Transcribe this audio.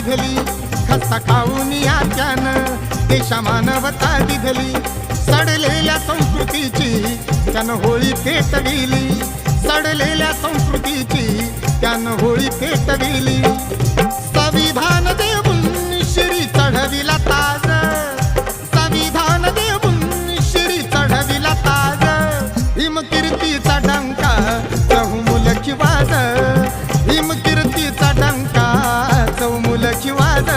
दिधली, खस्ता खाऊन याच्यानं देशा मानवता दिधली. सडलेल्या संस्कृतीची त्यानं होळी पेटविली, सडलेल्या संस्कृतीची त्यानं होळी पेटविली. संविधान देऊन शिरी चढविला ताज, संविधान देऊन शिरी चढविला ताज. हिमकीर्तीचा डंका चहुमुलकी वाज, हिमकीर्तीचा डंका चहुमुलकी वाज.